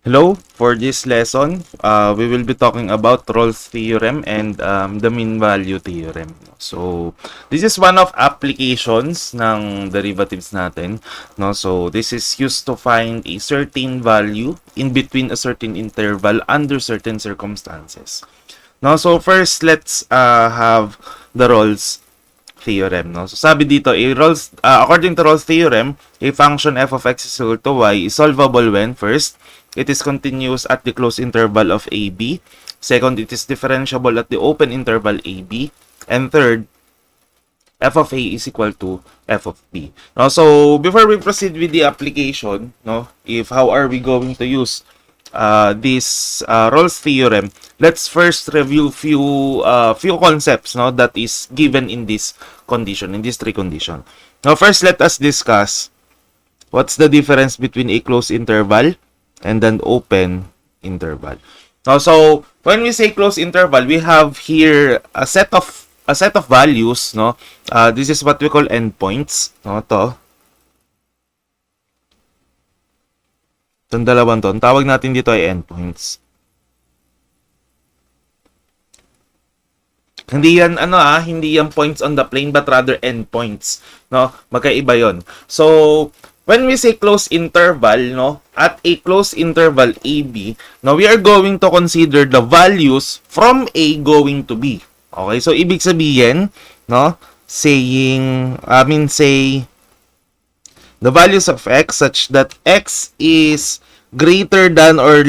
Hello, for this lesson, we will be talking about Rolle's theorem and the mean value theorem. So, this is one of applications ng derivatives natin. No? So, this is used to find a certain value in between a certain interval under certain circumstances. No? So, first, let's have the Rolle's theorem. No? So, sabi dito, according to Rolle's theorem, a function f of x is equal to y is solvable when, first, it is continuous at the closed interval of AB. Second, it is differentiable at the open interval AB. And third, f of A is equal to f of B. Now, so before we proceed with the application, no, how are we going to use this Rolle's theorem? Let's first review few concepts, no, that is given in this condition, in this three condition. Now, first, let us discuss what's the difference between a closed interval and then open interval. Now, so when we say closed interval, we have here a set of values, no. This is what we call endpoints, no, itong dalawang to, tawag natin dito ay endpoints. Hindi yan hindi yan points on the plane but rather endpoints, no? Magkaiba 'yon. So, when we say closed interval, no, at a closed interval AB, now we are going to consider the values from A going to B. Okay? So, ibig sabihin, no, say the values of x such that x is greater than or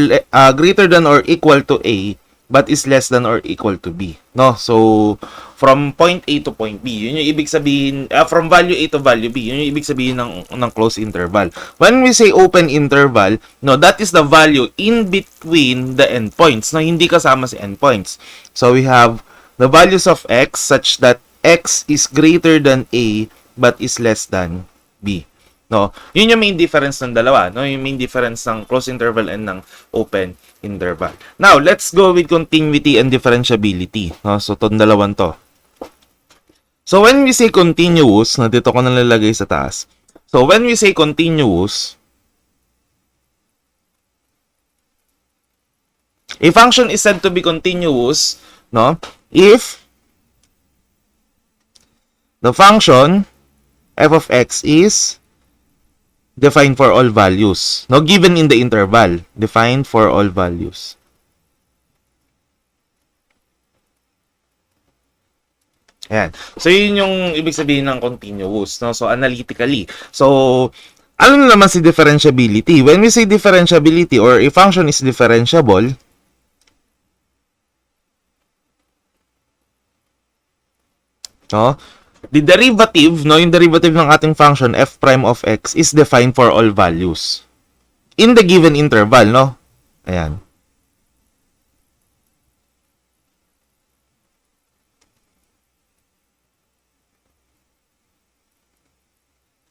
equal to A but is less than or equal to B. No? So, from point A to point B. Yun yung ibig sabihin, from value A to value B. Yun yung ibig sabihin ng closed interval. When we say open interval, no, that is the value in between the endpoints. No, hindi kasama si endpoints. So, we have the values of x such that x is greater than A but is less than B. No, yun yung main difference ng dalawa, no? Yung main difference ng closed interval and ng open interval. Now, let's go with continuity and differentiability, no? So, itong dalawang to. So, when we say continuous, na dito ko nalalagay sa taas. So, when we say continuous, a function is said to be continuous, no, if the function f of x is defined for all values. No, given in the interval. Defined for all values. Ayan. So, yun yung ibig sabihin ng continuous. No? So, analytically. So, ano naman si differentiability? When we say differentiability or a function is differentiable, no, the derivative, no, yung derivative ng ating function f prime of x is defined for all values in the given interval, no? Ayan.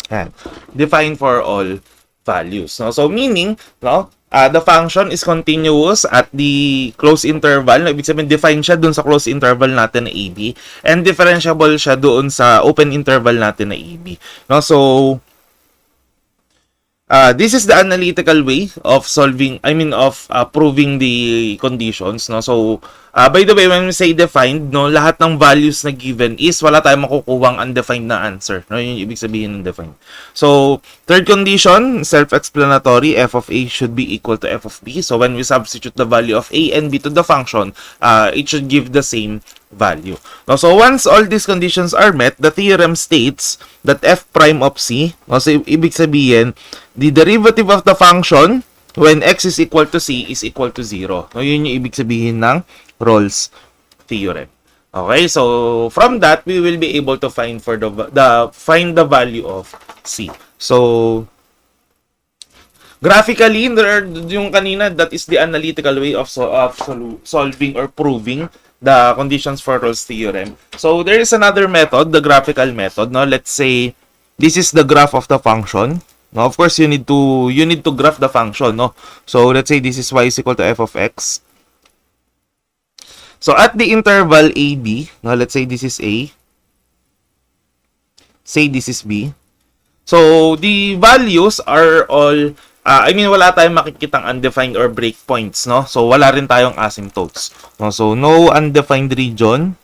Ayan. Defined for all values, no? So, meaning, no, the function is continuous at the closed interval. No? Ibig sabihin, define siya dun sa closed interval natin na AB and differentiable siya doon sa open interval natin na AB. No? So, this is the analytical way of proving the conditions, no? So, by the way, when we say defined, no, lahat ng values na given is wala tayong makukuhang undefined na answer, no? Yun yung ibig sabihin ng defined. So, third condition, self-explanatory, f of A should be equal to f of B. So, when we substitute the value of A and B to the function, it should give the same value. Now, so once all these conditions are met, the theorem states that f prime of C, no, so ibig sabihin, the derivative of the function when x is equal to C is equal to 0. No, yun yung ibig sabihin ng Rolle's theorem. Okay, so from that we will be able to find the value of C. So graphically, yung kanina, that is the analytical way of solving or proving the conditions for Rolle's theorem. So there is another method, the graphical method. No, let's say this is the graph of the function. No, of course you need to graph the function. No, so let's say this is y is equal to f of x. So at the interval AB, no, let's say this is A. Say this is B. So the values are all I mean, wala tayong makikitang undefined or breakpoints, no? So, wala rin tayong asymptotes. No? So, no undefined region.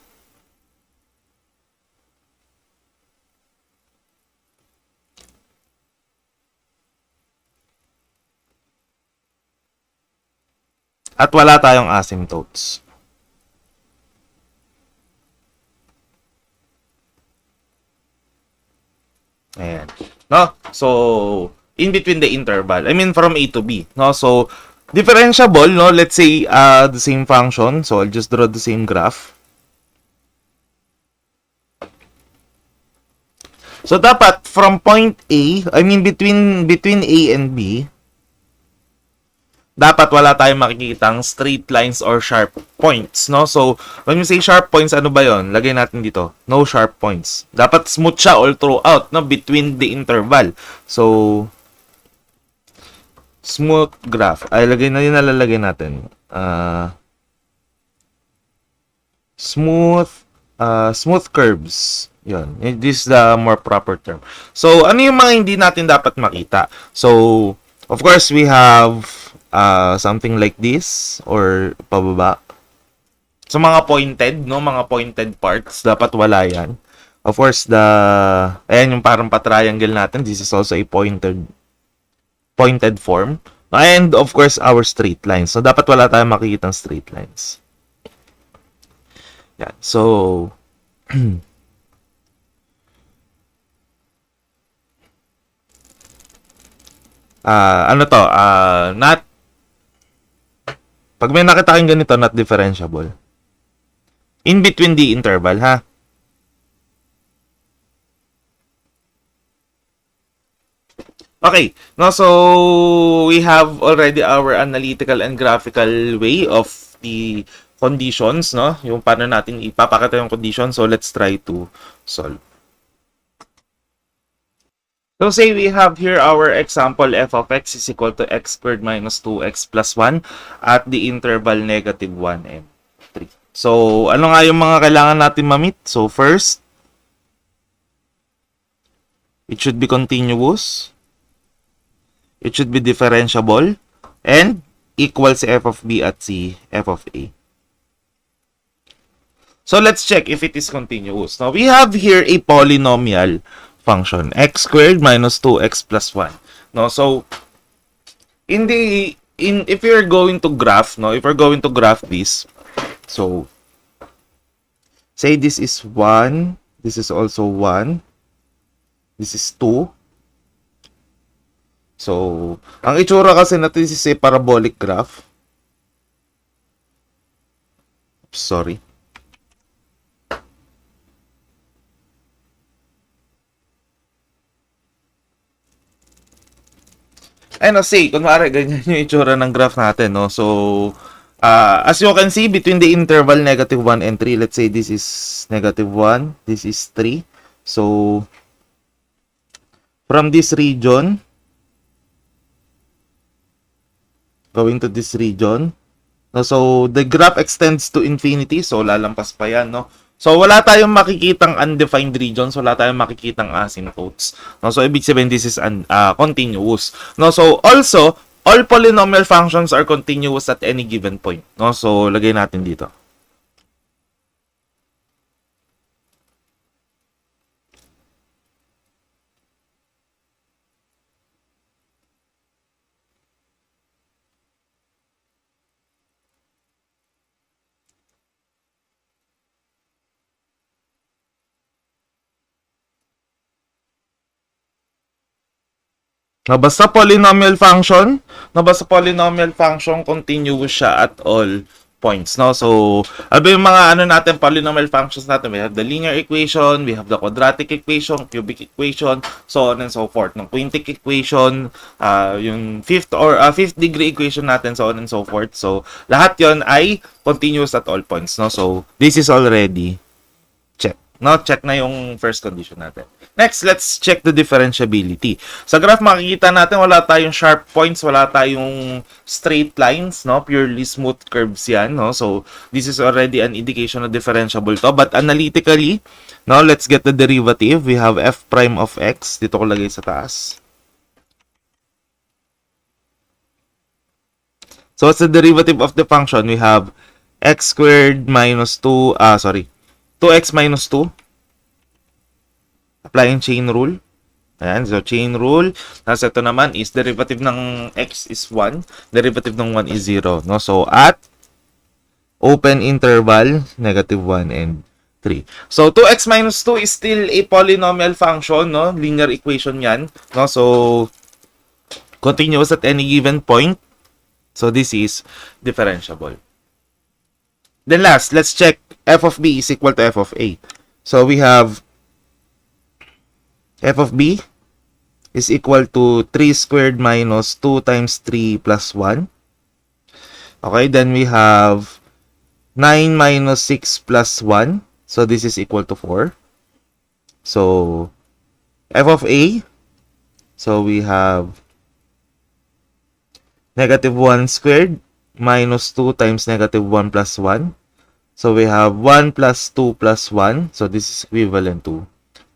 At wala tayong asymptotes. Ayan. No? So, in between the interval. I mean, from A to B. No? So, differentiable, no? Let's say the same function. So, I'll just draw the same graph. So, dapat from point A, I mean, between A and B, dapat wala tayong makikitang straight lines or sharp points, no? So, when we say sharp points, ano ba yon? Lagay natin dito. No sharp points. Dapat smooth siya all throughout, no? Between the interval. So, smooth graph. Ay, lagay na yun nalalagay natin. Smooth curves. Yun. This is the more proper term. So, ano yung mga hindi natin dapat makita? So, of course, we have something like this or pababa. So, mga pointed, no? Mga pointed parts, dapat wala yan. Of course, ayan yung parang pa-triangle natin. This is also a pointed form. And, of course, our straight lines. So, dapat wala tayong makikitang straight lines. Yan. So, ano to? Pag may nakita kang ganito, not differentiable. In between the interval, ha? Okay, no, so we have already our analytical and graphical way of the conditions, no? Yung paano natin ipapakita yung condition. So let's try to solve. So say we have here our example f of x is equal to x squared minus 2x plus 1 at the interval negative 1 and 3. So ano nga yung mga kailangan natin ma-meet? So first, it should be continuous. It should be differentiable and equal si f of b at si f of a. So let's check if it is continuous. Now we have here a polynomial function, x squared minus 2x plus 1. No, so if you're going to graph, no, if we're going to graph this, so say this is 1, this is also 1, this is 2. So, ang itsura kasi na this is a parabolic graph. Sorry. And say, kunwari, ganyan yung itsura ng graph natin, no? So, as you can see, between the interval negative 1 and 3, let's say this is negative 1, this is 3. So, from this region, going to this region, no? So, the graph extends to infinity, so lalampas pa yan, no? So, wala tayong makikitang undefined regions, wala tayong makikitang asymptotes. No? So, ibig sabihin, this is continuous. No? So, also, all polynomial functions are continuous at any given point. No? So, lagay natin dito. No, basta polynomial function, continuous siya at all points, no? So, ano yung mga ano natin, polynomial functions natin? We have the linear equation, we have the quadratic equation, cubic equation, so on and so forth. No? Quintic equation, yung fifth degree equation natin, so on and so forth. So, lahat yon ay continuous at all points, no? So, this is already check. No, check na yung first condition natin. Next, let's check the differentiability. Sa graph, makikita natin wala tayong sharp points, wala tayong straight lines, no? Purely smooth curves yan, no? So, this is already an indication na differentiable to. But analytically, no, let's get the derivative. We have f prime of x. Dito ko lagay sa taas. So what's the derivative of the function? We have x squared minus 2x minus 2. Applying chain rule. Ayan, so chain rule. Tapos ito naman is derivative ng x is 1. Derivative ng 1 is 0. No? So at open interval, negative 1 and 3. So 2x minus 2 is still a polynomial function. No? Linear equation yan. No? So continuous at any given point. So this is differentiable. Then last, let's check f of b is equal to f of a. So we have f of b is equal to 3 squared minus 2 times 3 plus 1. Okay, then we have 9 minus 6 plus 1. So this is equal to 4. So f of a, so we have negative 1 squared minus 2 times negative 1 plus 1. So we have 1 plus 2 plus 1. So this is equivalent to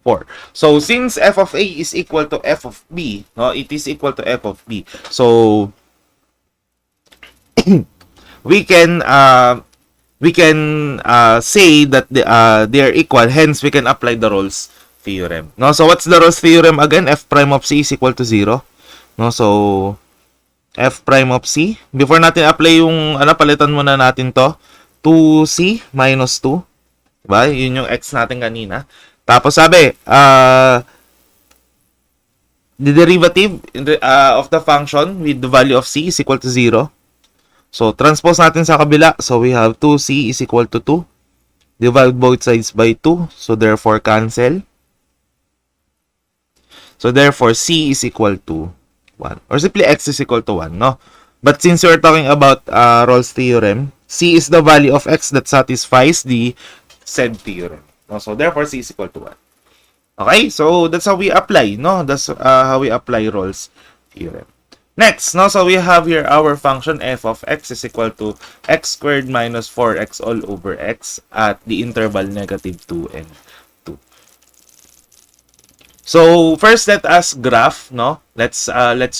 4. So since f of a is equal to f of b, no, it is equal to f of b. So we can say that they are equal. Hence we can apply the Rolle's theorem. No, so what's the Rolle's theorem again? F prime of c is equal to 0. No, so f prime of c. Before natin apply yung palitan muna natin to. 2c minus 2. Diba? Yun yung x natin kanina. Tapos sabi, the derivative of the function with the value of c is equal to 0. So, transpose natin sa kabila. So, we have 2c is equal to 2. Divide both sides by 2. So, therefore, cancel. So, therefore, c is equal to 1. Or simply x is equal to 1, no? But since we're talking about Rolle's theorem, c is the value of x that satisfies the said theorem. No? So, therefore, c is equal to 1. Okay? So, that's how we apply, no? That's how we apply Rolle's theorem. Next, no? So, we have here our function f of x is equal to x squared minus 4x all over x at the interval negative 2 and 2. So, first, let us graph, no? Let's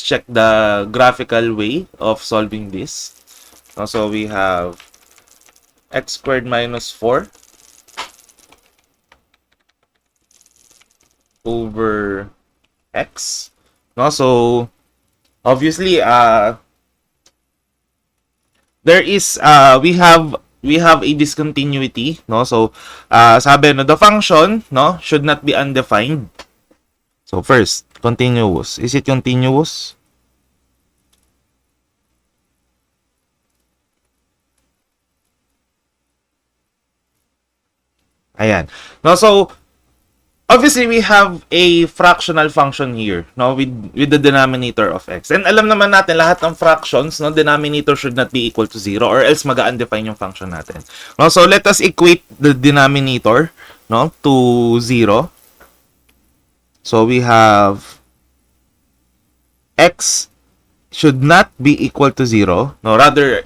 check the graphical way of solving this. No? So, we have x squared minus 4 over x. No, so obviously there is we have a discontinuity, no? So sabi no, the function, no, should not be undefined. So first, continuous. Is it continuous? Ayan. No, so obviously, we have a fractional function here, no, with the denominator of x. And alam naman natin, lahat ng fractions, no, denominator should not be equal to 0 or else mag-undefine yung function natin. No, so, let us equate the denominator, no, to 0. So, we have x should not be equal to 0. No, rather,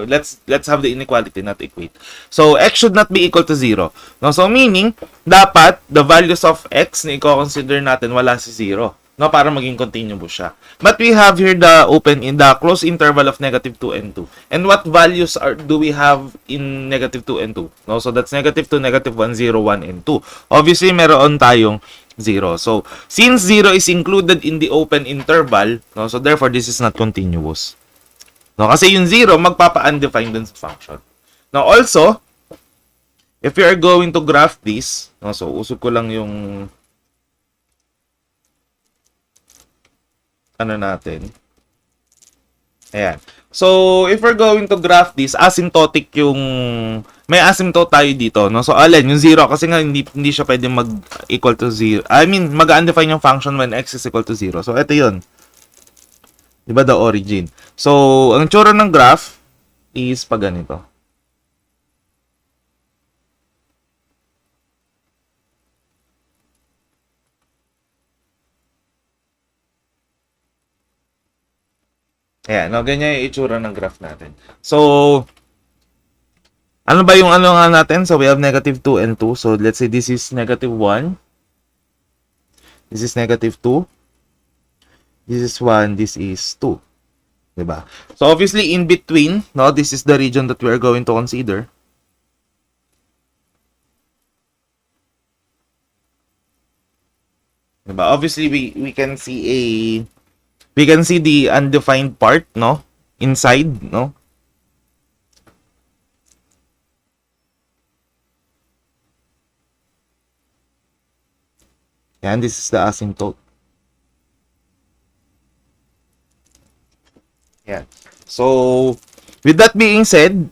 let's have the inequality, not equate. So, x should not be equal to 0. No, so, meaning, dapat, the values of x na i-consider natin wala si 0. No, para maging continuous siya. But we have here the closed interval of negative 2 and 2. And what values do we have in negative 2 and 2? No, so that's negative 2, negative 1, 0, 1, and 2. Obviously, meron tayong 0. So, since 0 is included in the open interval, no, so therefore, this is not continuous. No, kasi yung 0, magpapa-undefined dun sa function. Now, also, if you are going to graph this, no, so usog ko lang yung natin. Ayan. So, if we're going to graph this, asymptotic yung may asymptote tayo dito, no? So, alin, yung 0 kasi nga hindi siya pwedeng mag-equal to 0. I mean, mag-undefine yung function when x is equal to 0. So, ito yun. Diba, the origin. So, ang tsura ng graph is pag ganito. Ayan, no, ganyan yung itsura ng graph natin. So, ano ba yung nga natin? So, we have negative 2 and 2. So, let's say this is negative 1. This is negative 2. This is 1. This is 2. Diba? So, obviously, in between, no, this is the region that we are going to consider. Diba? Obviously, we can see we can see the undefined part, no? Inside, no? And this is the asymptote. Yeah. So, with that being said,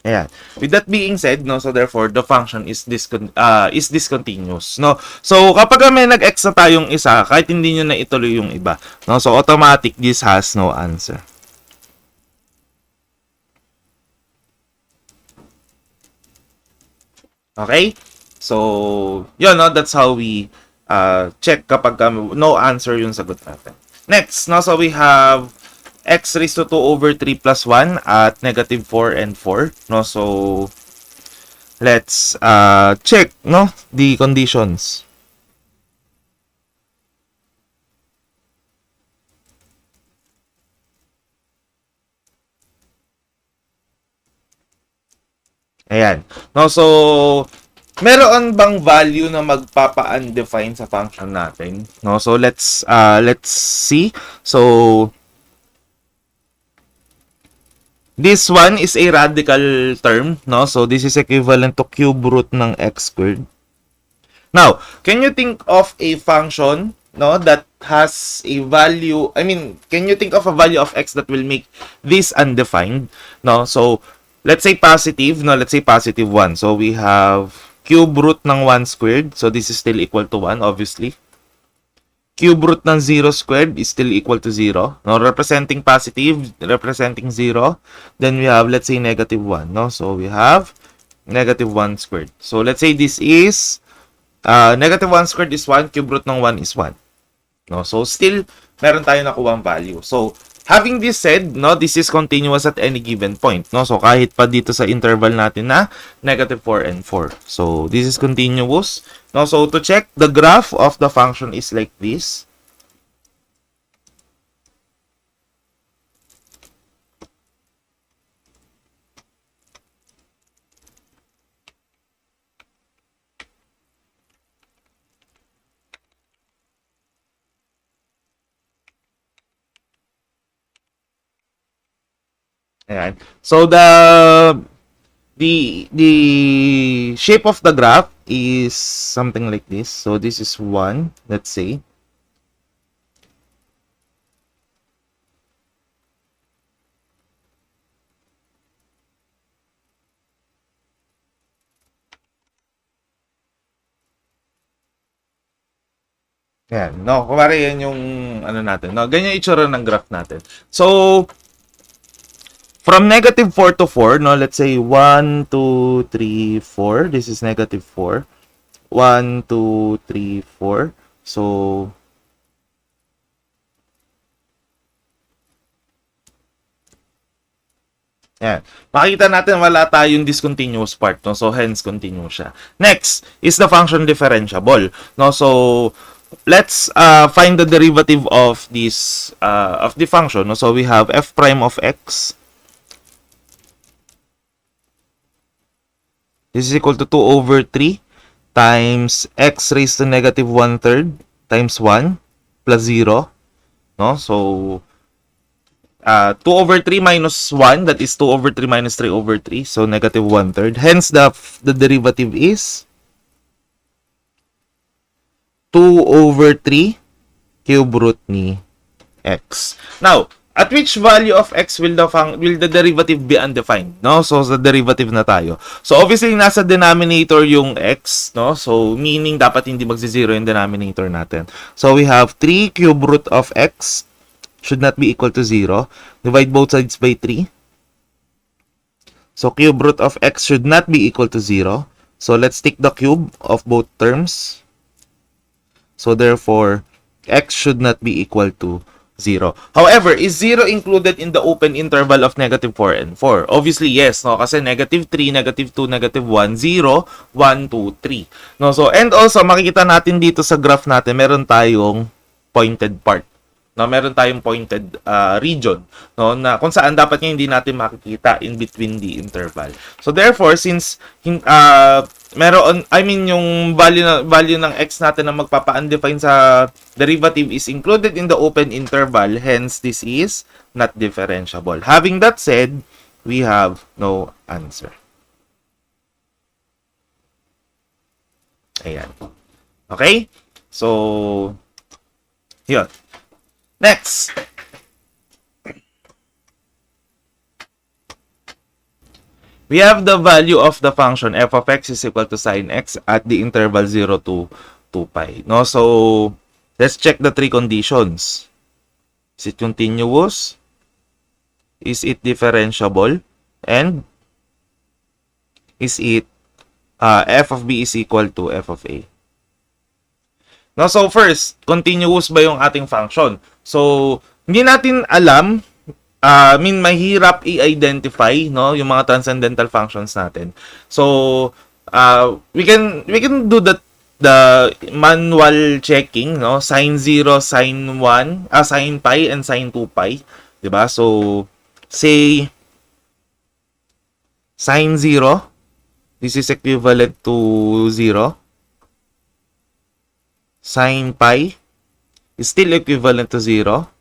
ayan. With that being said, no, so therefore the function is discontinuous, no. So kapag may nag-x na tayong isa, kahit hindi niyo na ituloy yung iba, no, so automatic this has no answer. Okay? So, yun, no, that's how we check kapag no answer yung sagot natin. Next, no, so we have x raised to 2 over 3 plus 1 at negative 4 and 4. No, so let's check, no, the conditions. Ayan. No, so meron bang value na magpapa-undefined sa function natin? No, so let's see. So this one is a radical term, no? So this is equivalent to cube root ng x squared. Now, can you think of a function, no, that has a value, I mean, can you think of a value of x that will make this undefined? No, so let's say positive, no, let's say positive 1. So we have cube root ng 1 squared. So this is still equal to 1, obviously. Cube root ng 0 squared is still equal to 0. No, representing positive, representing 0. Then we have, let's say, negative 1. No, so we have negative 1 squared. So let's say this is negative 1 squared is 1, cube root ng 1 is 1. No, so still meron tayo nakuha ang value. So having this said, no, this is continuous at any given point, no? So kahit pa dito sa interval natin na negative 4 and 4. So this is continuous, no? So to check, the graph of the function is like this. Ayan. So the shape of the graph is something like this. So this is 1, let's say. Ayan, no, kumari yan yung ano natin, no, ganyan itsura ng graph natin. So from negative 4 to 4, no, let's say 1, 2, 3, 4. This is negative 4. 1, 2, 3, 4. So, yan. Makikita natin wala tayong discontinuous part, no? So, hence, continuous siya. Next is the function differentiable, no? So, let's find the derivative of this, of the function, no? So, we have f prime of x. This is equal to 2 over 3 times x raised to negative 1/3 times 1 plus 0. No? So, 2 over 3 minus 1, that is 2 over 3 minus 3 over 3. So, negative 1/3. Hence, the derivative is 2 over 3 cube root ni x. Now, at which value of x will the derivative be undefined? No? So, sa derivative na tayo. So, obviously, nasa denominator yung x, no? So, meaning, dapat hindi magsi-zero yung denominator natin. So, we have 3 cube root of x should not be equal to 0. Divide both sides by 3. So, cube root of x should not be equal to 0. So, let's take the cube of both terms. So, therefore, x should not be equal to 0. However, is 0 included in the open interval of negative 4 and 4? Obviously, yes, no? Kasi negative 3, negative 2, negative 1, 0, 1, 2, 3. No? So, and also, makikita natin dito sa graph natin, meron tayong pointed part. No, meron tayong pointed region, no, na kung saan dapat nga hindi natin makikita in between the interval. So therefore, since yung value ng x natin na magpapa-undefine sa derivative is included in the open interval, hence this is not differentiable. Having that said, we have no answer. Ayan. Okay? So, yun. Next. We have the value of the function f of x is equal to sine x at the interval 0 to 2 pi. No? So, let's check the three conditions. Is it continuous? Is it differentiable? And is it f of b is equal to f of a? No, so first, continuous ba yung ating function? So, hindi natin alam, mahirap i-identify, no, yung mga transcendental functions natin. So, we can do the manual checking, no, sine 0, sine 1, sine pi and sine 2 pi, 'di ba? So, say sine 0, this is equivalent to 0. Sine pi is still equivalent to 0.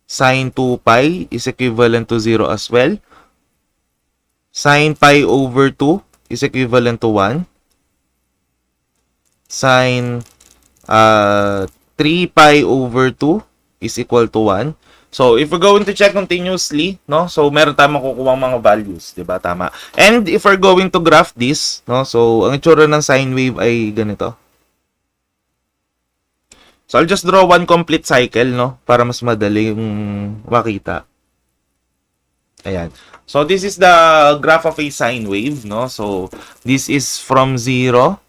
Sine 2 pi is equivalent to 0 as well. Sine pi over 2 is equivalent to 1. Sine 3 pi over 2 is equal to 1. So, if we're going to check continuously, no? So, meron tayong makukuha mga values, 'di ba? Tama. And if we're going to graph this, no? So, ang itsura ng sine wave ay ganito. So, I'll just draw one complete cycle, no? Para mas madali yung makita. Ayan. So, this is the graph of a sine wave, no? So, this is from 0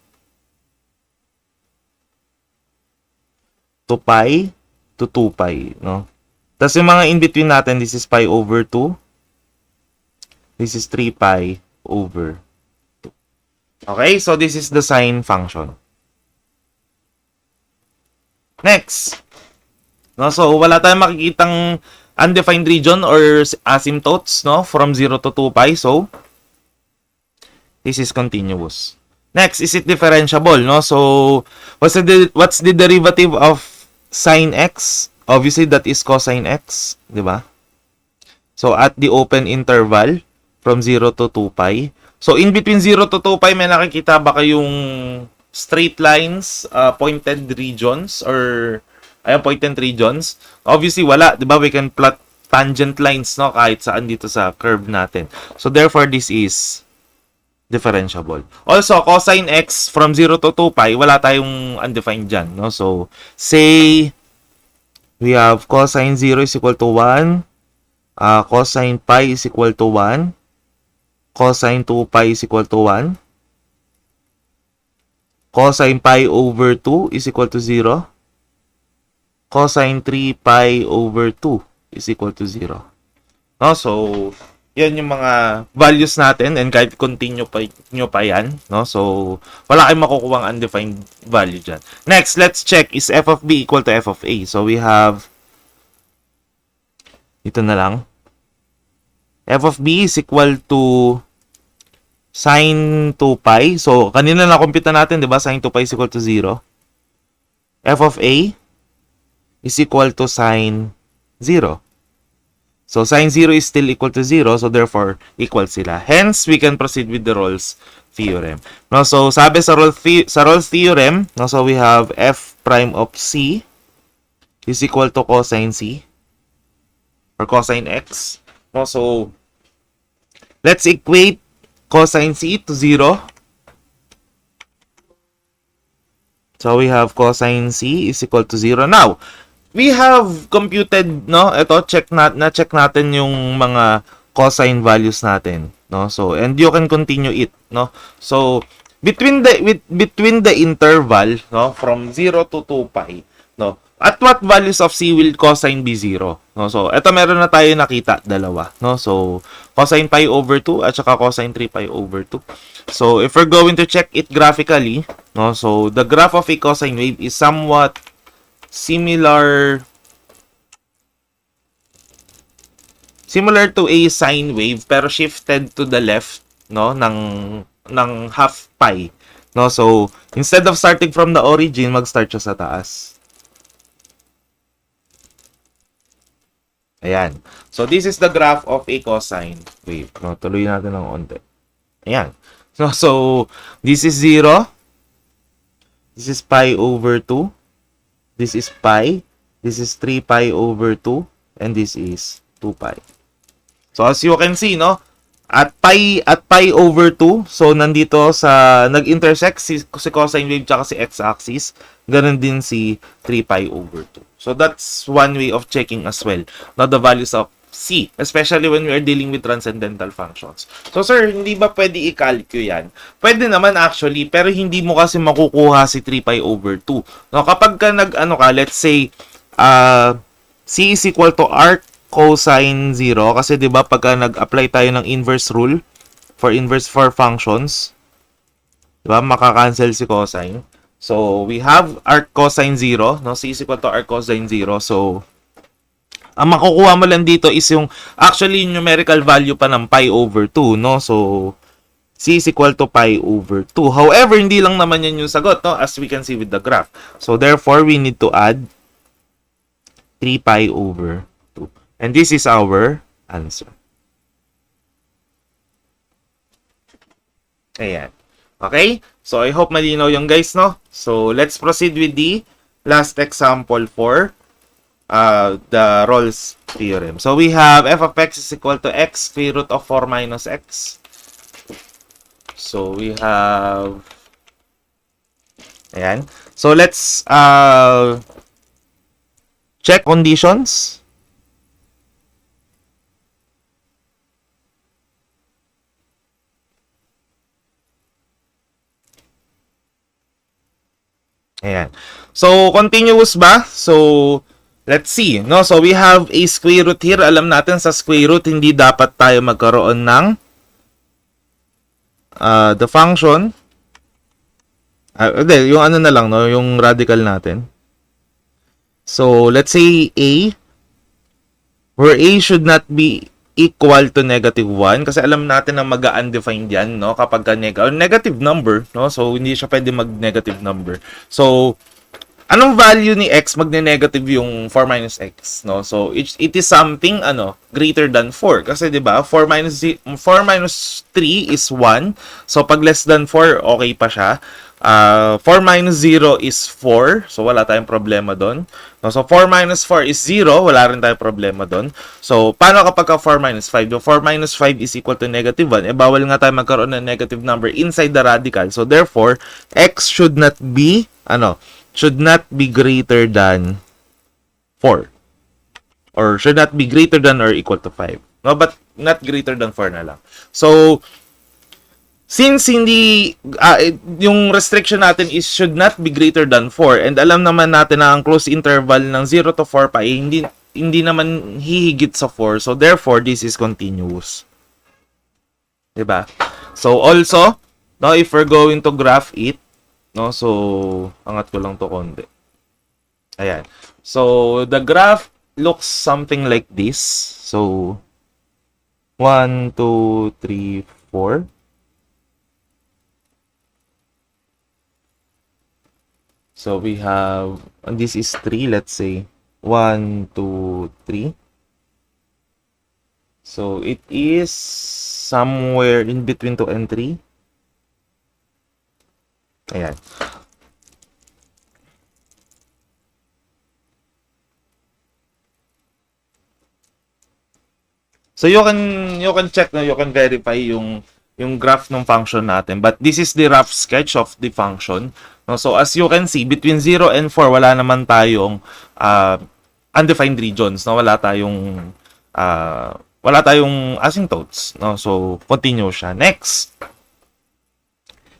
to pi to 2 pi, no? Tapos yung mga in-between natin, this is pi over 2. This is 3 pi over 2. Okay? So, this is the sine function. Next. No, so wala tayong makikitang undefined region or asymptotes, no, from 0 to 2 pi. So this is continuous. Next, is it differentiable, no? So what's the derivative of sine x? Obviously that is cosine x, 'di ba? So at the open interval from 0 to 2 pi. So in between 0 to 2 pi may nakikita ba kayong straight lines, pointed regions, or pointed regions? Obviously, wala. Diba? We can plot tangent lines, no? Kahit saan dito sa curve natin. So, therefore, this is differentiable. Also, cosine x from 0 to 2 pi, wala tayong undefined dyan, no? So, say, we have cosine 0 is equal to 1, cosine pi is equal to 1, cosine 2 pi is equal to 1, cosine pi over 2 is equal to 0. Cosine 3 pi over 2 is equal to 0. No? So, yan yung mga values natin, and kahit continue nyo pa yan. No? So, wala kayong makukuha ang undefined value dyan. Next, let's check, is f of b equal to f of a? So, we have, ito na lang. F of b is equal to sine 2 pi. So, kanina na-compute na natin, di ba? Sine 2 pi is equal to 0. F of a is equal to sine 0. So, sine 0 is still equal to 0. So, therefore, equal sila. Hence, we can proceed with the Rolle's theorem. No, so, sabi sa Rolle's theorem, no, so we have f prime of c is equal to cosine c or cosine x. No, so, let's equate cosine c to 0. So, we have cosine c is equal to 0. Now, we have computed, no? Ito, check natin yung mga cosine values natin, no? So, and you can continue it, no? So, between the interval, no, from 0 to 2 pi, no? At what values of c will cosine be 0? No? So, ito meron na tayo nakita, dalawa. No? So, cosine pi over 2 at saka cosine 3 pi over 2. So, if we're going to check it graphically, no? So, the graph of a cosine wave is somewhat similar to a sine wave pero shifted to the left, no, ng half pi, no? So instead of starting from the origin, mag-start siya sa taas. Ayan. So this is the graph of a cosine wave, no? Tuloy natin ng onte. Ayan. So this is 0. This is pi over 2. This is pi. This is 3 pi over 2. And this is 2 pi. So as you can see, no, at pi over 2, so nandito sa nag-intersect si cosine wave tsaka si x-axis, ganun din si 3 pi over 2. So that's one way of checking as well, now the values of c, especially when we are dealing with transcendental functions. So sir, hindi ba pwede i-calculate yan? Pwede naman actually, pero hindi mo kasi makukuha si 3 pi over 2. No, kapag ka let's say c is equal to arc cosine 0, kasi 'di ba pagka nag-apply tayo ng inverse rule for functions, 'di ba, makakancel si cosine. So we have arc cosine 0, no, c is equal to arc cosine 0. So ang makukuha mo lang dito is yung actually numerical value pa ng pi over 2, no? So c is equal to pi over 2. However, hindi lang naman yan yung sagot, no, as we can see with the graph. So therefore we need to add 3 pi over 2. And this is our answer. Ayan. Okay? So, I hope malinaw yung guys, no? So, let's proceed with the last example for the Rolle's theorem. So, we have f of x is equal to x square root of 4 minus x. So, we have... Ayan. So, let's check conditions. Ayan. So, continuous ba? So, let's see, no? So, we have a square root here. Alam natin sa square root, hindi dapat tayo magkaroon ng the function. Yung ano na lang, no? Yung radical natin. So, let's say a, where a should not be equal to negative 1, kasi alam natin na mag-undefined yan, no, kapag ka negative number, no, so hindi siya pwede mag-negative number. So anong value ni x magne-negative yung 4 minus x, no? So it is something greater than 4, kasi 'di ba 4 minus 3 is 1, so pag less than 4 okay pa siya. 4 minus 0 is 4. So, wala tayong problema doon. No, so, 4 minus 4 is 0. Wala rin tayong problema doon. So, paano kapag 4 minus 5? Yung 4 minus 5 is equal to negative 1. Bawal nga tayo magkaroon ng negative number inside the radical. So, therefore, x should not be, greater than 4. Or should not be greater than or equal to 5. No, but not greater than 4 na lang. So, since hindi, yung restriction natin is should not be greater than 4, and alam naman natin na ang close interval ng 0 to 4 pi, hindi naman hihigit sa 4, so therefore, this is continuous. Diba? So, also, no, if we're going to graph it, no, so, angat ko lang to konti. Ayan. So, the graph looks something like this. So, 1, 2, 3, 4. So, we have, and this is 3, let's say, 1, 2, 3. So, it is somewhere in between 2 and 3. Ayan. So, you can check, you can verify yung graph ng function natin. But this is the rough sketch of the function. No? So, as you can see, between 0 and 4, wala naman tayong undefined regions. No? Wala tayong asymptotes. No? So, continue siya. Next,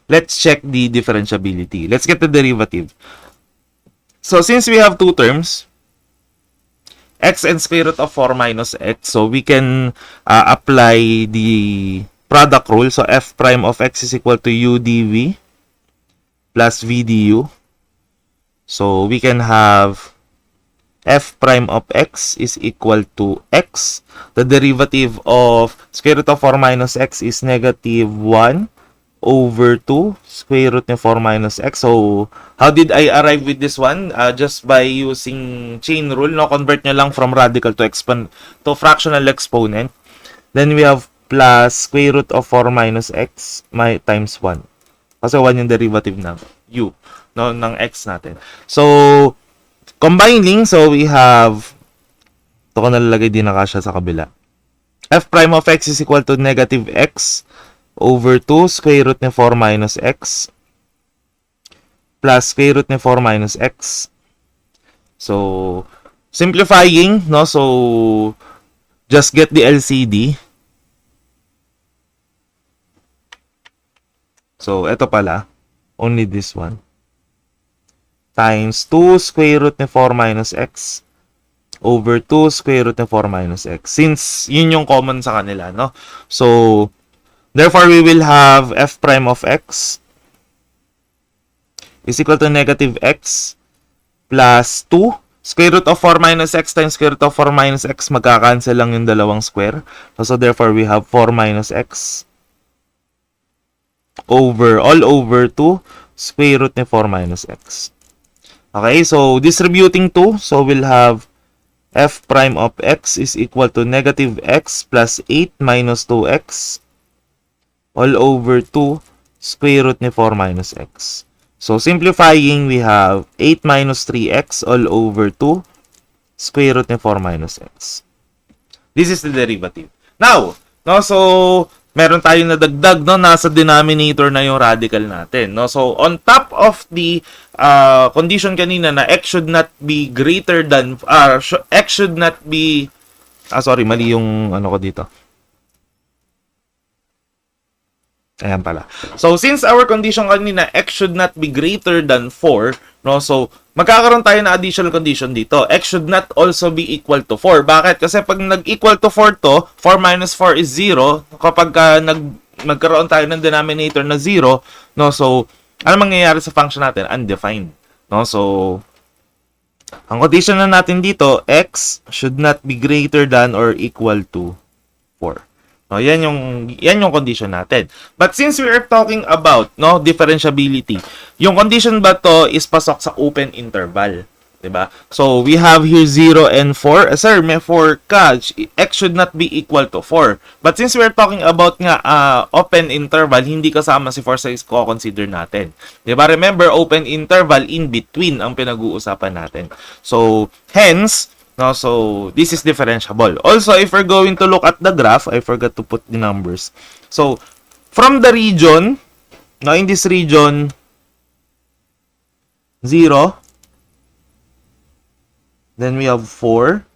let's check the differentiability. Let's get the derivative. So, since we have two terms, x and square root of 4 minus x, so we can apply the product rule. So, f prime of x is equal to u dv plus v du. So, we can have f prime of x is equal to x. The derivative of square root of 4 minus x is negative 1 over 2 square root of 4 minus x. So, how did I arrive with this one? Just by using chain rule, no? Convert nyo lang from radical to fractional exponent. Then we have plus square root of 4 minus x times 1. Kasi 1 yung derivative ng u, no, ng x natin. So, combining, so we have, ito ko nalalagay din na kasya sa kabila. F prime of x is equal to negative x over 2 square root ng 4 minus x plus square root ng 4 minus x. So, simplifying, no? So, just get the LCD. So, ito pala. Only this one. Times 2 square root ng 4 minus x over 2 square root ng 4 minus x. Since yun yung common sa kanila, no? So, therefore, we will have f prime of x is equal to negative x plus 2. Square root of 4 minus x times square root of 4 minus x, magkakancel lang yung dalawang square. So, therefore, we have 4 minus x all over 2 square root ng 4 minus x. Okay, so distributing 2, so we'll have f prime of x is equal to negative x plus 8 minus 2x all over 2 square root ng 4 minus x. So simplifying, we have 8 minus 3x all over 2 square root ng 4 minus x. This is the derivative. Now, no, so meron tayong nadagdag, no, nasa denominator na yung radical natin, no. So on top of the condition kanina na x should not be greater than x should not be sorry, mali yung ano ko dito. Ayan pala. So since our condition kanina x should not be greater than 4, no, so magkakaroon tayo na additional condition dito. X should not also be equal to 4. Bakit? Kasi pag nag-equal to 4 to, 4 minus 4 is 0. Kapag nagkaroon tayo ng denominator na 0, no, so ano mangyayari sa function natin? Undefined. No, so ang condition na natin dito, x should not be greater than or equal to 4. No, yan yung condition natin. But since we are talking about, no, differentiability, yung condition ba to is pasok sa open interval, 'di ba? So we have here 0 and 4. Sir, may 4 ka, x should not be equal to 4. But since we are talking about nga open interval, hindi kasama si 4 sa i-consider natin. 'Di ba? Remember, open interval, in between ang pinag-uusapan natin. So hence, no, so this is differentiable. Also, if we're going to look at the graph, I forgot to put the numbers. So, from the region, no, in this region, 0, then we have 4.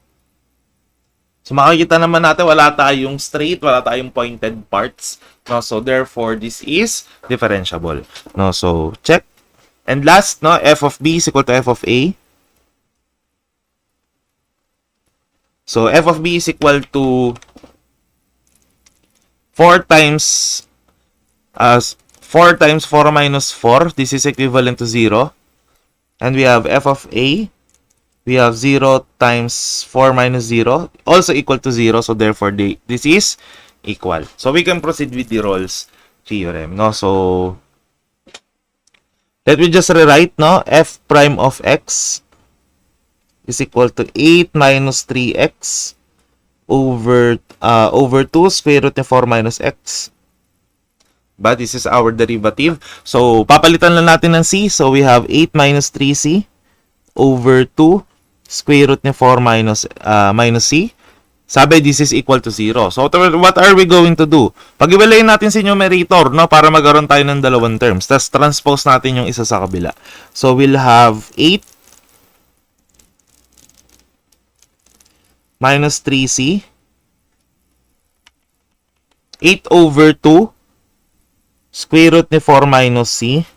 So, makikita naman natin, wala tayong straight, wala tayong pointed parts. No, so, therefore, this is differentiable. No, so, check. And last, no, f of b is equal to f of a. So, f of b is equal to 4 times 4 minus 4. This is equivalent to 0. And we have f of a. We have 0 times 4 minus 0. Also equal to 0. So, therefore, this is equal. So, we can proceed with the Rolle's theorem. No? So, let me just rewrite, no? F prime of x is equal to 8 minus 3x over 2 square root of 4 minus x. But this is our derivative. So, papalitan lang natin ng c. So, we have 8 minus 3c over 2 square root of 4 minus c. Sabi, this is equal to 0. So, what are we going to do? Pag-iwalayin natin si numerator, no, para magkaroon tayo ng dalawang terms. Tapos, transpose natin yung isa sa kabila. So, we'll have 8 minus 3c, 8 over 2, square root ni 4 minus c,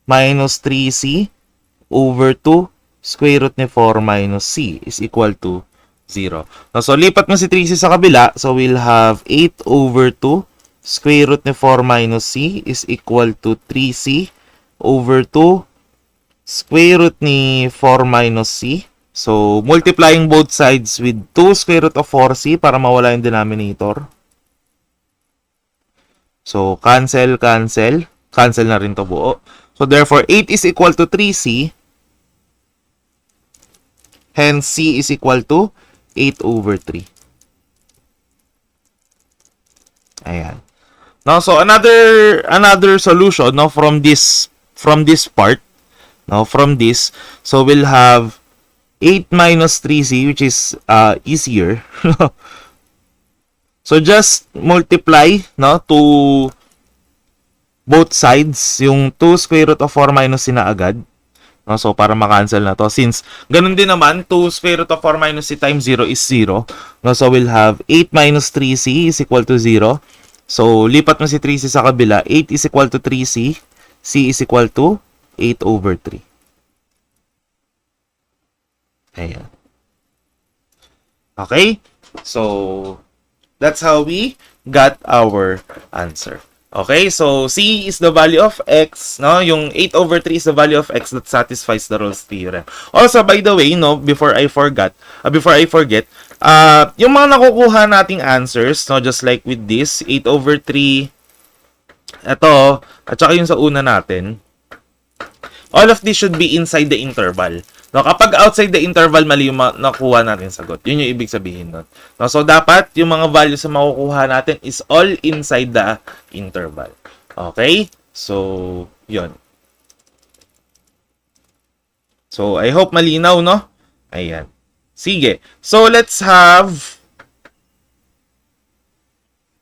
minus 3c, over 2, square root ni 4 minus c is equal to 0. Now, so, lipat mo si 3c sa kabila, so we'll have 8 over 2, square root ni 4 minus c is equal to 3c, over 2, square root ni 4 minus c, So, multiplying both sides with 2 square root of 4c para mawala yung denominator. So, cancel, cancel. Cancel na rin to buo. So, therefore, 8 is equal to 3c. Hence, c is equal to 8 over 3. Ayan. Now, so another solution, no, from this part, no, from this, so we'll have 8 minus 3c, which is easier. So just multiply, no, to both sides yung 2 square root of 4 minus c na agad. No, so para ma-cancel na to, since ganun din naman 2 square root of 4 minus c times 0 is 0. No, so we'll have 8 minus 3c is equal to 0. So, lipat mo si 3c sa kabila. 8 is equal to 3c. C is equal to 8 over 3. Ayan. Okay? So, that's how we got our answer. Okay? So, C is the value of X. No? Yung 8 over 3 is the value of X that satisfies the Rolle's theorem. Also, by the way, no, before I forget, yung mga nakukuha nating answers, no, just like with this, 8 over 3, ito, at saka yung sa una natin, all of this should be inside the interval. No, kapag outside the interval, mali yung nakuha natin sagot. Yun yung ibig sabihin nun. No, so, dapat yung mga values na makukuha natin is all inside the interval. Okay? So, yun. So, I hope malinaw, no? Ayan. Sige. So, let's have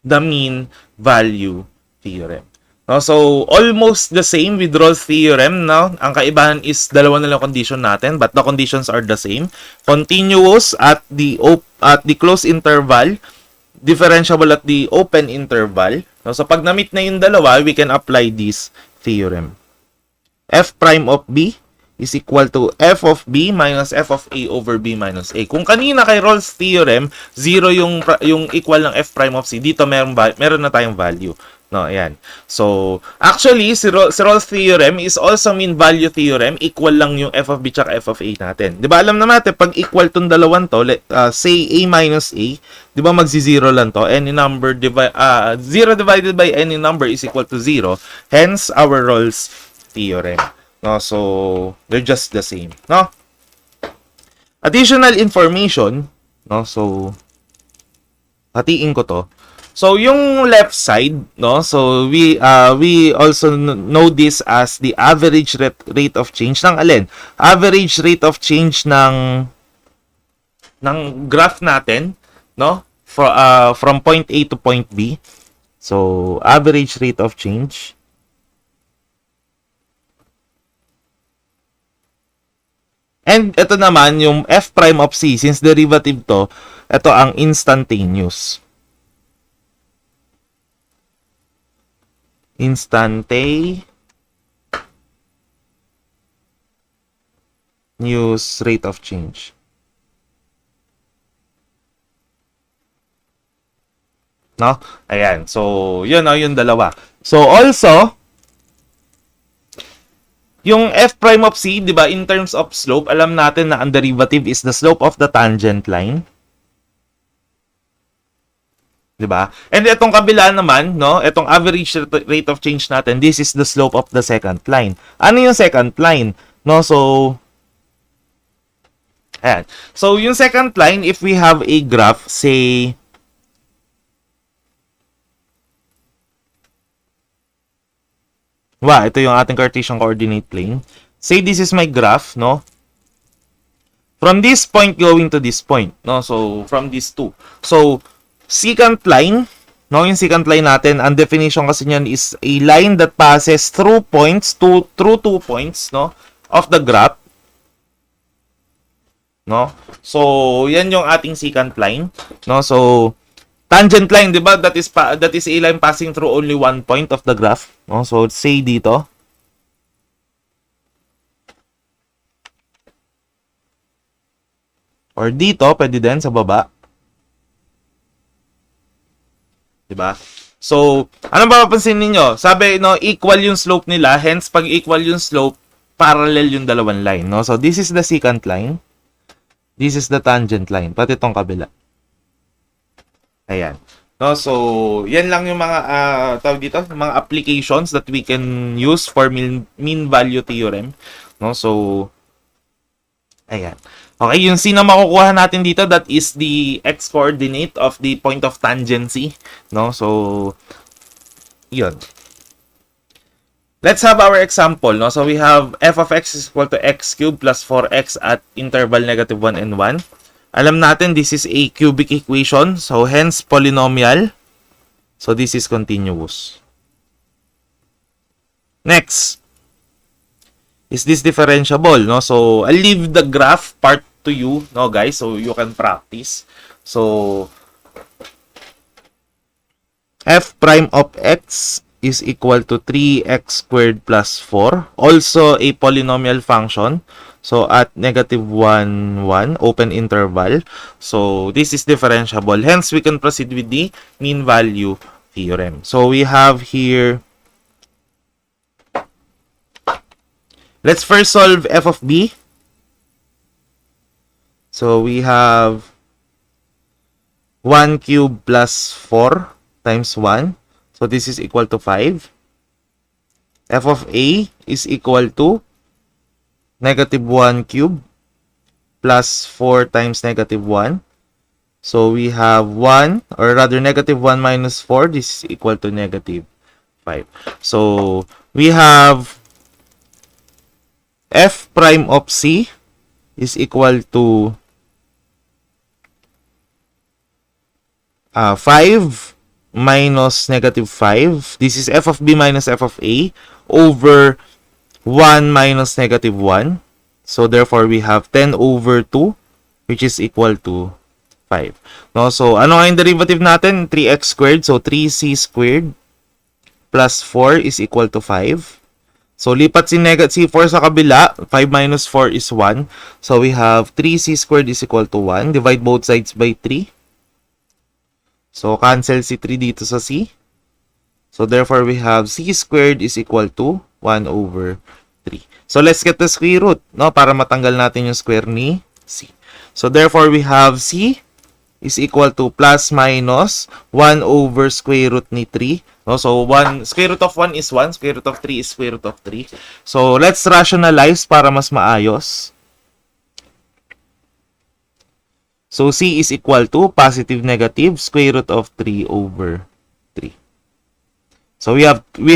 the mean value theorem. No, so, almost the same with Rolle's theorem. No? Ang kaibahan is dalawa na lang condition natin, but the conditions are the same. Continuous at the closed interval, differentiable at the open interval. No? So, pag na-meet na yung dalawa, we can apply this theorem. F prime of B is equal to f of b minus f of a over b minus a. Kung kanina kay Rolle's theorem, 0 yung equal ng f prime of c, dito meron na tayong value. No, ayan. So, actually, si Rolle's theorem is also mean value theorem. Equal lang yung f of b tsaka f of a natin. Diba, alam naman natin, pag equal tong dalawan to, say a minus a, diba magzi-0 lang to? Any number, 0 divided by any number is equal to 0. Hence, our Rolle's theorem. No, so they're just the same, no? Additional information, no? So hatiin ko to. So yung left side, no? So we also know this as the average rate of change ng alin? Average rate of change ng graph natin, no? From point A to point B. So average rate of change. And ito naman, yung f prime of c, since derivative to, ito ang instantaneous. Instantaneous rate of change. No? Ayan. So, yun o, yung dalawa. So, also, yung f prime of c, di ba, in terms of slope, alam natin na ang derivative is the slope of the tangent line. Di ba? And itong kabila naman, no, itong average rate of change natin, this is the slope of the second line. Ano yung second line? No, so, ayan. So, yung second line, if we have a graph, say, ito yung ating Cartesian coordinate plane. Say this is my graph, no? From this point going to this point, no? So, from these two. So, secant line, no? Yung secant line natin, ang definition kasi niyan is a line that passes through points, through 2 points, no? Of the graph. No? So, yan yung ating secant line, no? So, tangent line, di ba? That is a line passing through only one point of the graph. No? So, say dito. Or dito, pwede din sa baba. Di ba? So, ano ba mapapansin ninyo? Sabi, no, equal yung slope nila. Hence, pag equal yung slope, parallel yung dalawang line. No? So, this is the secant line. This is the tangent line. Pati itong kabila. Ayan. No, so, yan lang yung mga tawag dito, mga applications that we can use for mean value theorem. No, so, ayan. Okay, yung C na makukuha natin dito, that is the x-coordinate of the point of tangency. No, so, yun. Let's have our example. No, so we have f of x is equal to x cubed plus 4x at interval negative 1 and 1. Alam natin, this is a cubic equation. So, hence, polynomial. So, this is continuous. Next. Is this differentiable? No? So, I'll leave the graph part to you, no, guys? So, you can practice. So, f prime of x is equal to 3x squared plus 4. Also, a polynomial function. So, at negative 1, 1, open interval. So, this is differentiable. Hence, we can proceed with the mean value theorem. So, we have here, let's first solve f of b. So, we have 1 cubed plus 4 times 1. So, this is equal to 5. F of a is equal to negative 1 cubed plus 4 times negative 1. So, we have 1, or rather negative 1 minus 4. This is equal to negative 5. So, we have f prime of c is equal to 5 minus negative 5. This is f of b minus f of a over 1 minus negative 1. So, therefore, we have 10 over 2, which is equal to 5. No? So, ano ang derivative natin? 3x squared. So, 3c squared plus 4 is equal to 5. So, lipat si 4 sa kabila. 5 minus 4 is 1. So, we have 3c squared is equal to 1. Divide both sides by 3. So, cancel si 3 dito sa c. So, therefore, we have c squared is equal to 1 over 3. So, let's get the square root, no? Para matanggal natin yung square ni c. So, therefore, we have c is equal to plus minus 1 over square root ni 3. No? So, square root of 1 is 1. Square root of 3 is square root of 3. So, let's rationalize para mas maayos. So, c is equal to positive negative square root of 3 over 3. So, we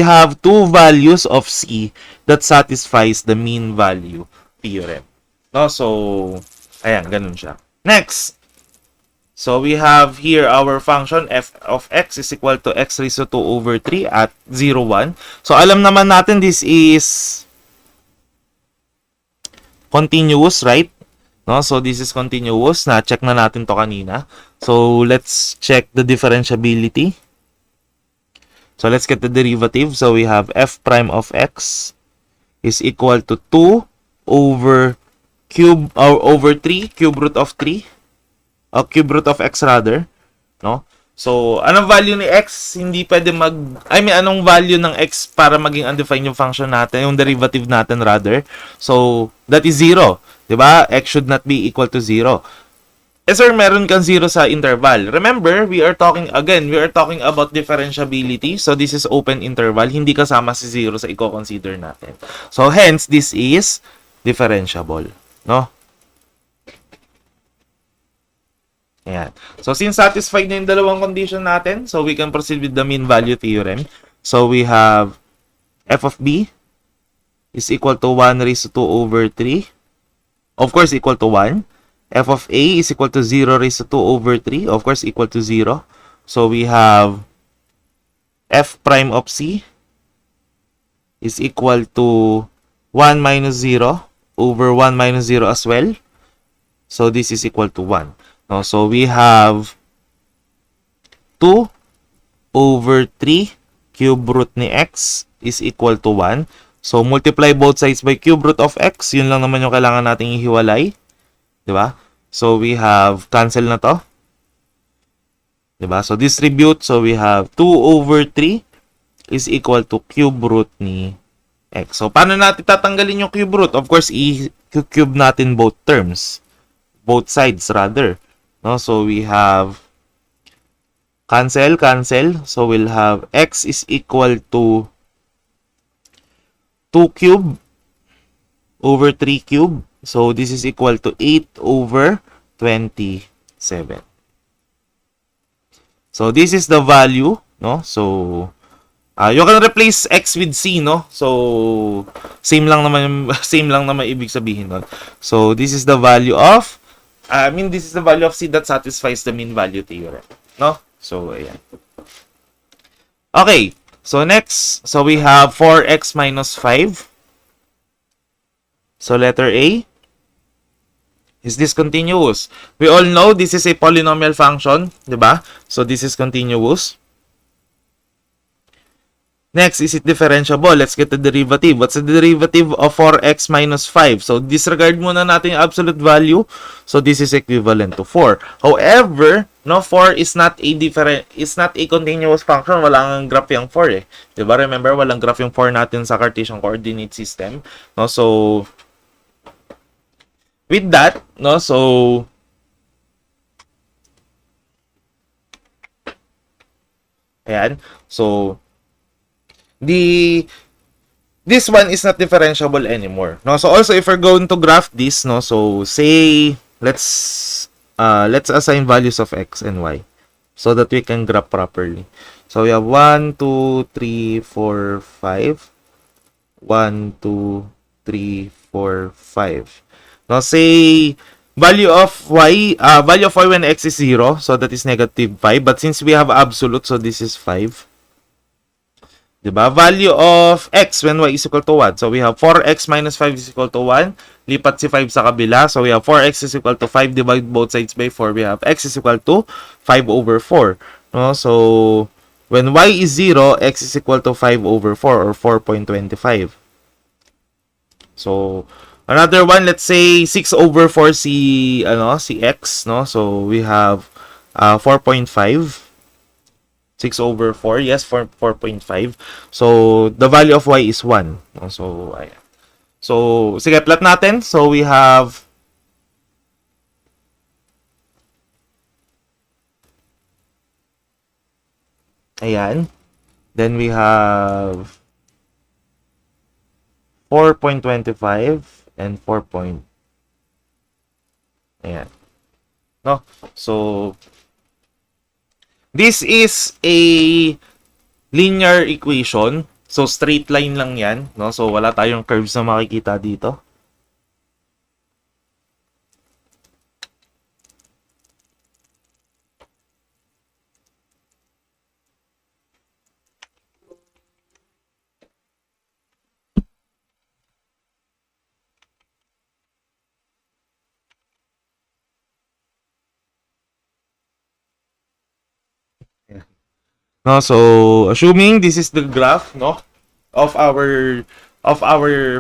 have two values of c that satisfies the mean value theorem. No? So, ayan, ganun siya. Next. So, we have here our function f of x is equal to x raised to 2 over 3 at 0, 1. So, alam naman natin this is continuous, right? No? So, this is continuous. Na-check na natin to kanina. So, let's check the differentiability. So, let's get the derivative. So, we have f prime of x is equal to 2 over over 3, cube root of 3. Cube root of x rather. No? So, anong value ni x? Hindi pwede anong value ng x para maging undefined yung function natin, yung derivative natin rather. So, that is 0. Diba? X should not be equal to 0. Eh sir, meron kang 0 sa interval. Remember, we are talking about differentiability. So, this is open interval. Hindi kasama si 0 sa i-consider natin. So, hence, this is differentiable. No? Ayan. So, since satisfied na yung dalawang condition natin, so we can proceed with the mean value theorem. So, we have f of b is equal to 1 raised to 2 over 3. Of course, equal to 1. F of a is equal to 0 raised to 2 over 3. Of course, equal to 0. So, we have f prime of c is equal to 1 minus 0 over 1 minus 0 as well. So, this is equal to 1. No? So, we have 2 over 3 cube root ni x is equal to 1. So, multiply both sides by cube root of x. Yun lang naman yung kailangan nating ihiwalay. Diba? So, we have cancel na to. Diba? So, distribute. So, we have 2 over 3 is equal to cube root ni x. So, paano natin tatanggalin yung cube root? Of course, i-cube natin both terms. both sides rather. No? So we have cancel, cancel. So we'll have x is equal to 2 cube over 3 cube. So this is equal to 8 over 27. So this is the value, no? So you can replace x with c, no? So same lang naman same lang naman ibig sabihin nun. So this is the value of this is the value of c that satisfies the mean value theorem, no? So ayan. Okay. So next, so we have 4x minus 5. So letter A. Is this continuous? We all know this is a polynomial function, di ba? So this is continuous. Next, is it differentiable? Let's get the derivative. What's the derivative of 4x minus 5? So disregard muna natin yung absolute value. So this is equivalent to 4. However, no, 4 is not a continuous function. Walang graph yung 4 eh. Di ba? Remember, walang graph yung 4 natin sa Cartesian coordinate system. No, so with that, no, so ayan. So this one is not differentiable anymore. No, so also if we're going to graph this, no, so say let's assign values of x and y so that we can graph properly. So we have 1 2 3 4 5 1 2 3 4 5. Now say value of y when x is 0, so that is negative 5, but since we have absolute, so this is 5. Diba? Value of x when y is equal to 1. So we have 4x minus 5 is equal to 1. Lipat si 5 sa kabila. So we have 4x is equal to 5. Divide both sides by 4. We have x is equal to 5 over 4. No? So when y is 0, x is equal to 5 over 4 or 4.25. So another one, let's say 6 over 4 si x, no? So we have 4.5. 6 over 4, yes, 4.5. So, the value of y is 1. So, ayan. So, sige, plot natin. So, we have ayan. Then, we have 4.25 and 4. Ayan. No? So, this is a linear equation. So, straight line lang yan. No? So, wala tayong curves na makikita dito. No, so assuming this is the graph, no, of our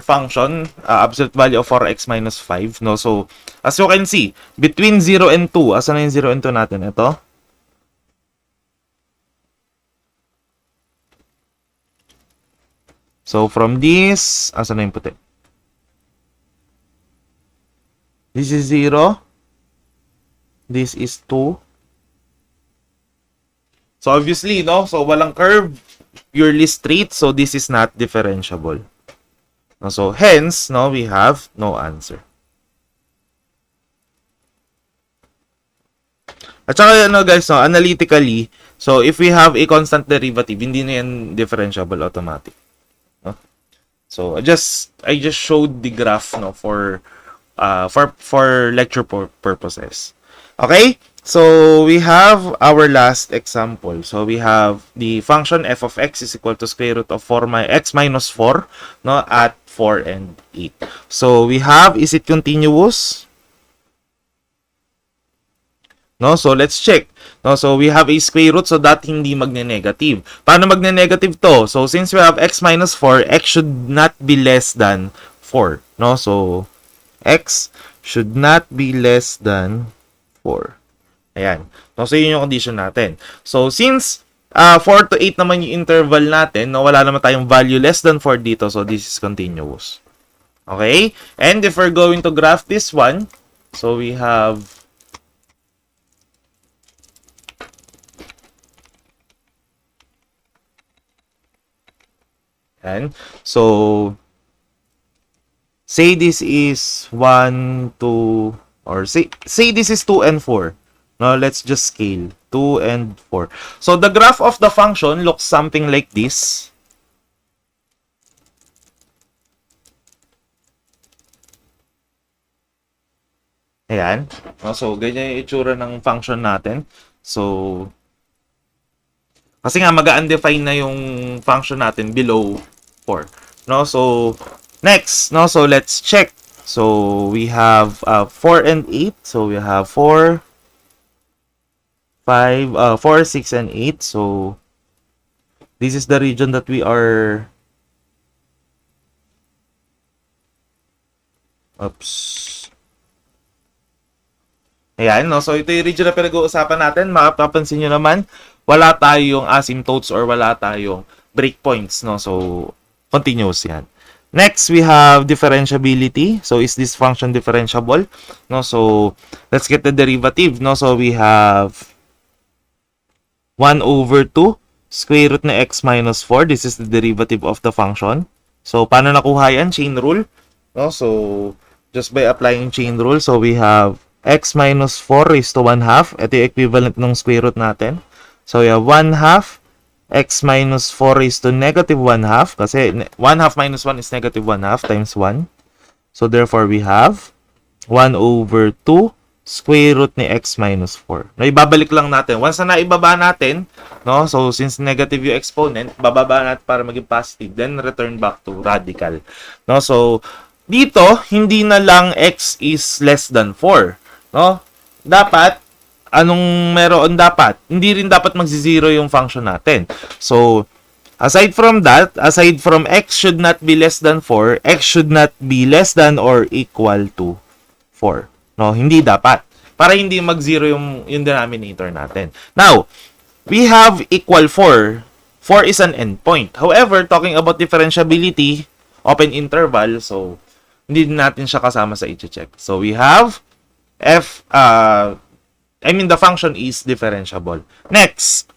function, absolute value of 4x minus 5, no. So as you can see, between 0 and 2, asan na yung 0 and 2 natin? Ito. So from this, asan na yung puti? This is 0. This is 2. So obviously, no, so walang curve, purely straight, so this is not differentiable. No, so hence, no, we have no answer. At saka guys, no, analytically, so if we have a constant derivative, hindi na yan differentiable automatic. No? So I just showed the graph, no, for lecture purposes. Okay? So we have our last example. So we have the function f of x is equal to square root of x minus 4, no, at 4 and 8. So we have, is it continuous? No, so let's check. No, so we have a square root, so that hindi magne-negative. Paano magne-negative to? So since we have x minus 4, x should not be less than 4. No, so x should not be less than 4. Ayan. So, yun yung condition natin. So, since 4 to 8 naman yung interval natin, no, wala naman tayong value less than 4 dito. So, this is continuous. Okay? And if we're going to graph this one, So we have and so say this is 1, 2, or say this is 2 and 4. Now let's just scale 2 and 4. So the graph of the function looks something like this. Ayan. No, so ganyan yung itsura ng function natin. So kasi nga mag-undefine na yung function natin below 4. No, so next, no, so let's check. So we have 4 and 8. So we have 4, 5, 4, 6, and 8. So this is the region that we are. Oops. Ayan, no? So, ito yung region na pinag-uusapan natin. Makapapansin nyo naman, wala tayong asymptotes or wala tayong breakpoints, no? So, continuous yan. Next, we have differentiability. So, is this function differentiable? No? So, let's get the derivative, no? So, we have 1 over 2 square root na x minus 4. This is the derivative of the function. So, paano nakuha yan? Chain rule. No? So, just by applying chain rule, so we have x minus 4 raised to 1 half. Ito yung equivalent ng square root natin. So, we have 1 half x minus 4 raised to negative 1 half. Kasi 1 half minus 1 is negative 1 half times 1. So, therefore, we have 1 over 2 square root ni x minus 4. No, ibabalik lang natin. Once na naibaba natin, no, so since negative yung exponent, bababa natin para maging positive, then return back to radical. No, so dito, hindi na lang x is less than 4. No? Dapat, anong meron dapat? Hindi rin dapat magsi-zero yung function natin. So, aside from that, aside from x should not be less than 4, x should not be less than or equal to 4. No? Hindi dapat. Para hindi mag-zero yung denominator natin. Now, we have equal 4. 4 is an endpoint. However, talking about differentiability, open interval, so, hindi natin siya kasama sa i-check. So, we have the function is differentiable. Next.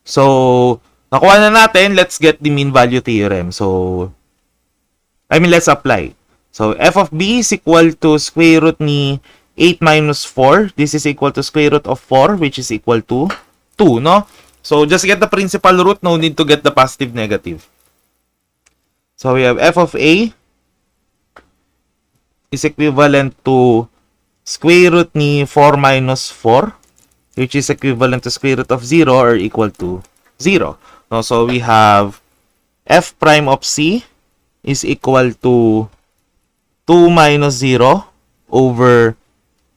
So, nakuha na natin, let's get the mean value theorem. So, let's apply. So, f of b is equal to square root ni 8 minus 4. This is equal to square root of 4, which is equal to 2, no? So, just get the principal root, no need to get the positive negative. So, we have f of a is equivalent to square root ni 4 minus 4, which is equivalent to square root of 0 or equal to 0. No, so we have f prime of c is equal to 2 minus 0 over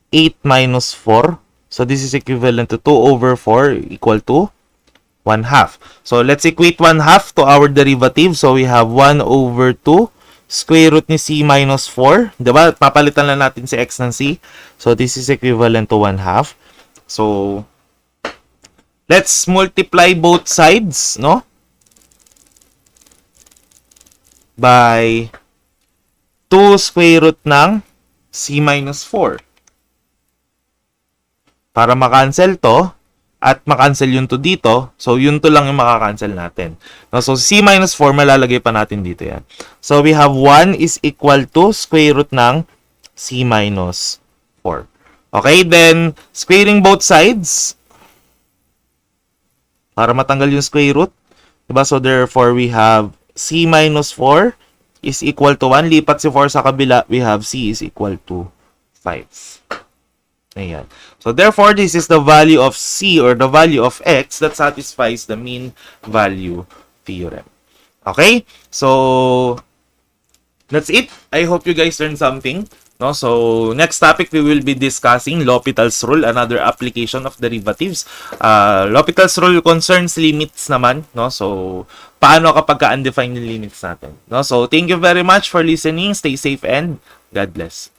8 minus 4. So this is equivalent to 2 over 4 equal to 1 half. So let's equate 1 half to our derivative. So we have 1 over 2 square root ni c minus 4. Diba? Papalitan lang natin si x ng c. So, this is equivalent to 1 half. So, let's multiply both sides, no? By 2 square root ng c minus 4. Para makancel to, at makancel yun to dito, so yun to lang yung makakancel natin. No, so c minus 4, malalagay pa natin dito yan. So we have 1 is equal to square root ng c minus 4. Okay, then squaring both sides para matanggal yung square root. Diba? So therefore, we have c minus 4 is equal to 1. Lipat si 4 sa kabila, we have c is equal to 5. Ayan. So, therefore, this is the value of c or the value of x that satisfies the mean value theorem. Okay? So, that's it. I hope you guys learned something. No? So, next topic, we will be discussing L'Hopital's rule, another application of derivatives. L'Hopital's rule concerns limits naman. No? So, paano kapag ka-undefined yung limits natin. No? So, thank you very much for listening. Stay safe and God bless.